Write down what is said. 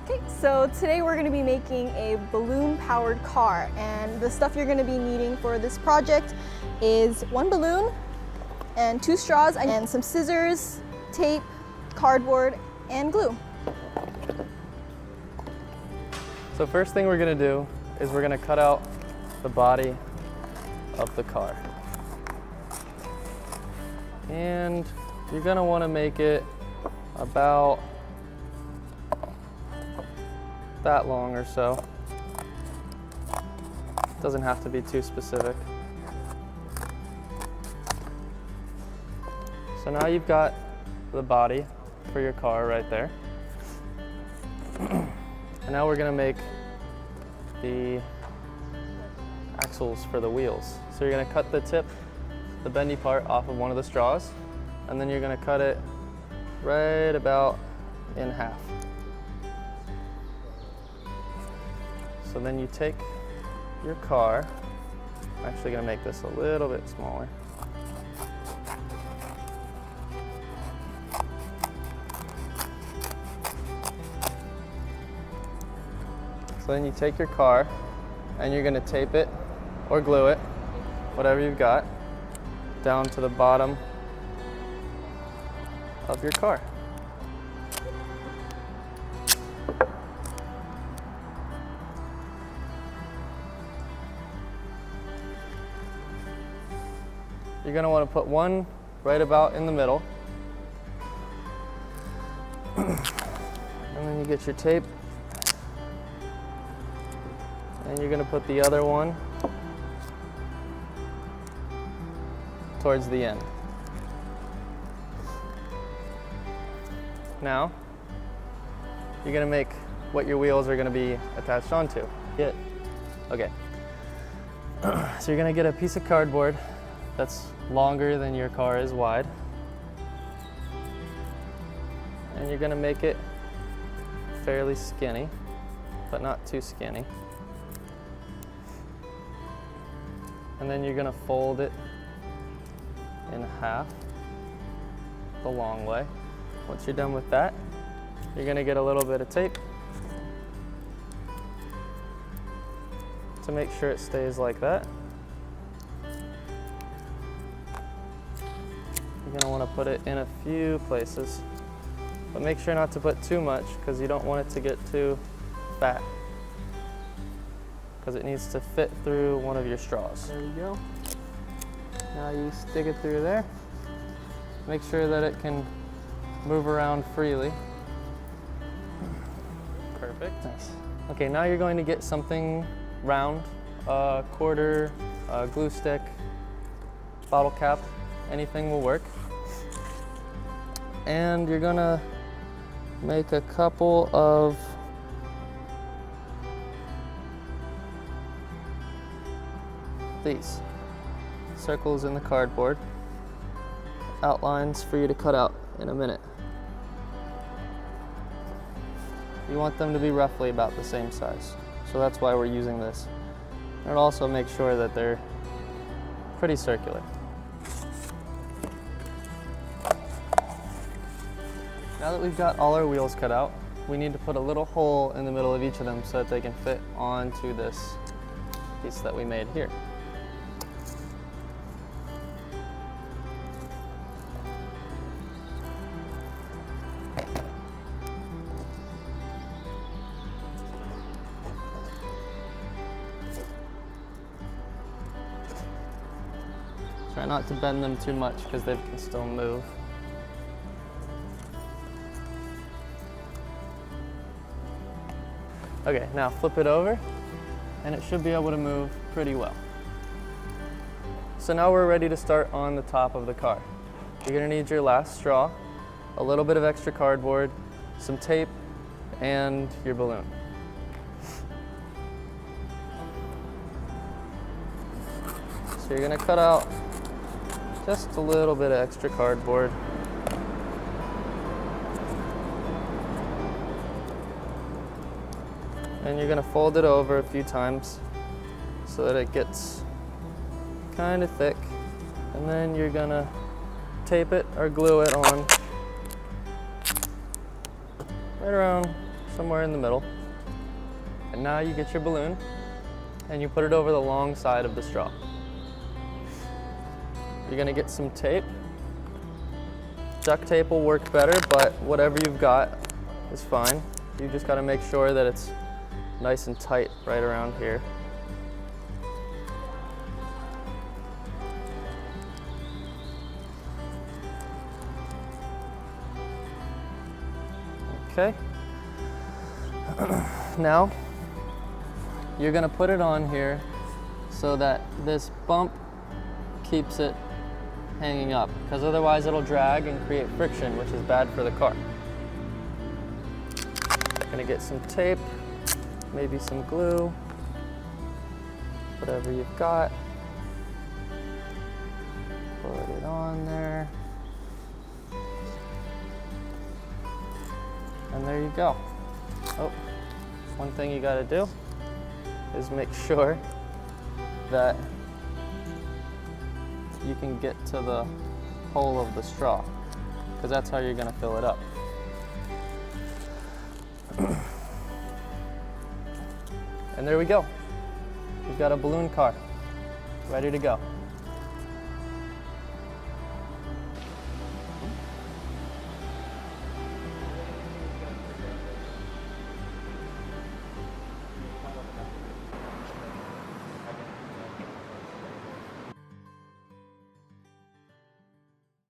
Okay, so today we're going to be making a balloon-powered car, and the stuff you're going to be needing for this project is one balloon and 2 straws and some scissors, tape, cardboard, and glue. So first thing we're going to do is we're going to cut out the body of the car. And you're going to want to make it about that long or so. Doesn't have to be too specific. So now you've got the body for your car right there. And now we're going to make the axles for the wheels. So you're going to cut the tip, the bendy part, off of one of the straws, and then you're going to cut it right about in half. So then you take your car, I'm actually going to make this a little bit smaller. So then you take your car and you're going to tape it or glue it, whatever you've got, down to the bottom of your car. You're going to want to put one right about in the middle. And then you get your tape. And you're going to put the other one towards the end. Now, you're going to make what your wheels are going to be attached onto. Okay. So you're going to get a piece of cardboard that's longer than your car is wide. And you're going to make it fairly skinny, but not too skinny. And then you're going to fold it in half the long way. Once you're done with that, you're going to get a little bit of tape to make sure it stays like that. You're going to want to put it in a few places, but make sure not to put too much because you don't want it to get too fat, because it needs to fit through one of your straws. There you go. Now you stick it through there. Make sure that it can move around freely. Perfect. Nice. Okay, now you're going to get something round, a quarter, a glue stick, bottle cap, anything will work. And you're gonna make a couple of these circles in the cardboard, outlines for you to cut out in a minute. You want them to be roughly about the same size, so that's why we're using this. And also make sure that they're pretty circular. Now that we've got all our wheels cut out, we need to put a little hole in the middle of each of them so that they can fit onto this piece that we made here. Try not to bend them too much because they can still move. Okay, now flip it over and it should be able to move pretty well. So now we're ready to start on the top of the car. You're going to need your last straw, a little bit of extra cardboard, some tape, and your balloon. So you're going to cut out just a little bit of extra cardboard. And you're going to fold it over a few times so that it gets kind of thick. And then you're going to tape it or glue it on right around somewhere in the middle. And now you get your balloon and you put it over the long side of the straw. You're gonna get some tape. Duct tape will work better, but whatever you've got is fine. You just gotta make sure that it's nice and tight right around here. Okay. Now, you're gonna put it on here so that this bump keeps it hanging up, because otherwise it'll drag and create friction, which is bad for the car. Gonna get some tape, maybe some glue, whatever you've got. Put it on there. And there you go. Oh, one thing you gotta do is make sure that you can get to the hole of the straw, because that's how you're gonna fill it up. And there we go. We've got a balloon car ready to go.